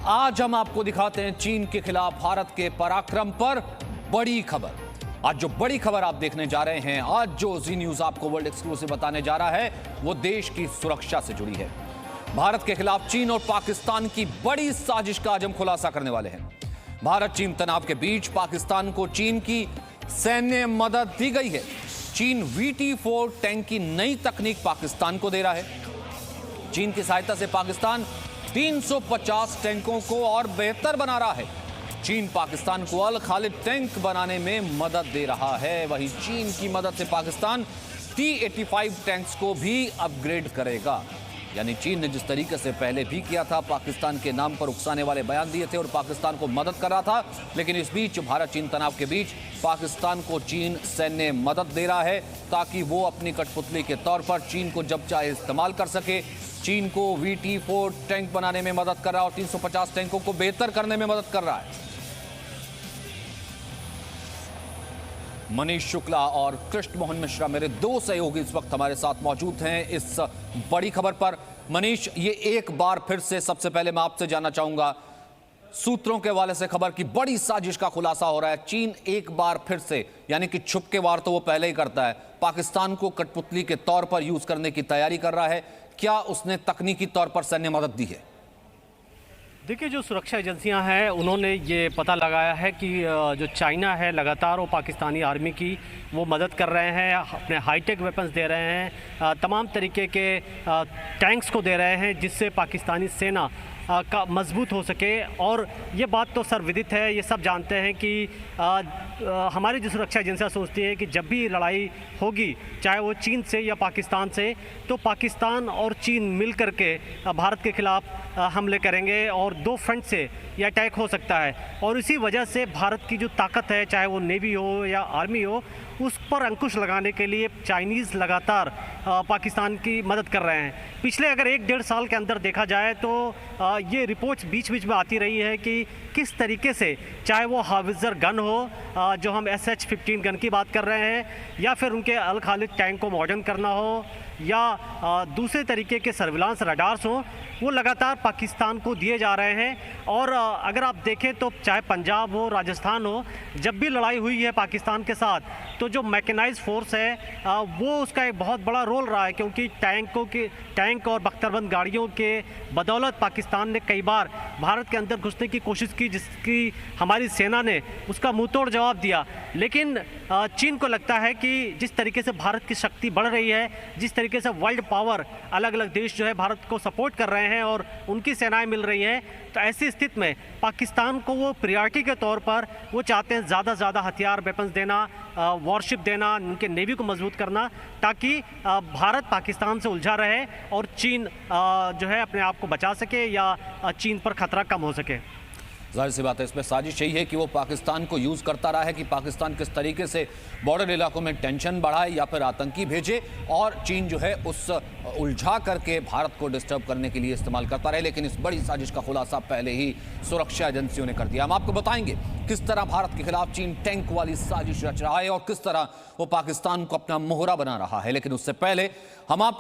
आज हम आपको दिखाते हैं चीन के खिलाफ भारत के पराक्रम पर बड़ी खबर। आज जो बड़ी खबर आप देखने जा रहे हैं, आज जो जी न्यूज आपको वर्ल्ड एक्सक्लूसिव बताने जा रहा है, वो देश की सुरक्षा से जुड़ी है। भारत के खिलाफ चीन और पाकिस्तान की बड़ी साजिश का आज हम खुलासा करने वाले हैं। भारत चीन तनाव के बीच पाकिस्तान को चीन की सैन्य मदद दी गई है। चीन VT-4 टैंक की नई तकनीक पाकिस्तान को दे रहा है। चीन की सहायता से पाकिस्तान 350 टैंकों को और बेहतर बना रहा है। चीन पाकिस्तान को अल खालिद टैंक बनाने में मदद दे रहा है। वहीं चीन की मदद से पाकिस्तान T-85 टैंक्स को भी अपग्रेड करेगा। यानी चीन ने जिस तरीके से पहले भी किया था, पाकिस्तान के नाम पर उकसाने वाले बयान दिए थे और पाकिस्तान को मदद कर रहा था, लेकिन इस बीच भारत चीन तनाव के बीच पाकिस्तान को चीन सैन्य मदद दे रहा है ताकि वो अपनी कठपुतली के तौर पर चीन को जब चाहे इस्तेमाल कर सके। चीन को VT-4 टैंक बनाने में मदद कर रहा है और 350 टैंकों को बेहतर करने में मदद कर रहा है। मनीष शुक्ला और कृष्ण मोहन मिश्रा मेरे दो सहयोगी इस वक्त हमारे साथ मौजूद हैं इस बड़ी खबर पर। मनीष, ये एक बार फिर से सबसे पहले मैं आपसे जानना चाहूंगा, सूत्रों के हवाले से खबर की बड़ी साजिश का खुलासा हो रहा है। चीन एक बार फिर से, यानी कि छुप के वार तो वो पहले ही करता है, पाकिस्तान को कठपुतली के तौर पर यूज करने की तैयारी कर रहा है। क्या उसने तकनीकी तौर पर सैन्य मदद दी है? देखिए, जो सुरक्षा एजेंसियां हैं उन्होंने ये पता लगाया है कि जो चाइना है लगातार वो पाकिस्तानी आर्मी की वो मदद कर रहे हैं, अपने हाईटेक वेपन्स दे रहे हैं, तमाम तरीके के टैंक्स को दे रहे हैं जिससे पाकिस्तानी सेना का मजबूत हो सके। और ये बात तो सर्वविदित है, ये सब जानते हैं कि हमारी जो सुरक्षा एजेंसियाँ सोचती है कि जब भी लड़ाई होगी, चाहे वो चीन से या पाकिस्तान से, तो पाकिस्तान और चीन मिल कर के भारत के खिलाफ हमले करेंगे और दो फ्रंट से यह अटैक हो सकता है। और इसी वजह से भारत की जो ताकत है, चाहे वो नेवी हो या आर्मी हो, उस पर अंकुश लगाने के लिए चाइनीज़ लगातार पाकिस्तान की मदद कर रहे हैं। पिछले अगर 1-1.5 साल के अंदर देखा जाए तो ये रिपोर्ट्स बीच बीच में आती रही है कि किस तरीके से, चाहे वो हाविज़र गन हो, जो हम SH-15 गन की बात कर रहे हैं, या फिर उनके अल खालिद टैंक को मॉडर्न करना हो, या दूसरे तरीके के सर्विलांस रडार्स हो, वो लगातार पाकिस्तान को दिए जा रहे हैं। और अगर आप देखें तो चाहे पंजाब हो, राजस्थान हो, जब भी लड़ाई हुई है पाकिस्तान के साथ, तो जो मैकेनाइज्ड फोर्स है वो उसका एक बहुत बड़ा रोल रहा है, क्योंकि टैंक और बख्तरबंद गाड़ियों के बदौलत पाकिस्तान ने कई बार भारत के अंदर घुसने की कोशिश की, जिसकी हमारी सेना ने उसका मुंहतोड़ जवाब दिया। लेकिन चीन को लगता है कि जिस तरीके से भारत की शक्ति बढ़ रही है, जिस तरीके से वर्ल्ड पावर, अलग अलग देश जो है भारत को सपोर्ट कर रहे हैं और उनकी सेनाएं मिल रही हैं, तो ऐसी स्थिति में पाकिस्तान को वो प्रायोरिटी के तौर पर वो चाहते हैं ज़्यादा से ज़्यादा हथियार, वेपन्स देना, वॉरशिप देना, उनके नेवी को मजबूत करना, ताकि भारत पाकिस्तान से उलझा रहे और चीन जो है अपने आप को बचा सके या चीन पर खतरा कम हो सके। जाहिर सी बात है, इसमें साजिश यही है कि वो पाकिस्तान को यूज़ करता रहा है कि पाकिस्तान किस तरीके से बॉर्डर इलाकों में टेंशन बढ़ाए या फिर आतंकी भेजे, और चीन जो है उस उलझा करके भारत को डिस्टर्ब करने के लिए इस्तेमाल करता रहे। लेकिन इस बड़ी साजिश का खुलासा पहले ही सुरक्षा एजेंसियों ने कर दिया। हम आपको बताएंगे किस तरह भारत के खिलाफ चीन टैंक वाली साजिश रच रहा है और किस तरह वो पाकिस्तान को अपना मोहरा बना रहा है। लेकिन उससे पहले हम आप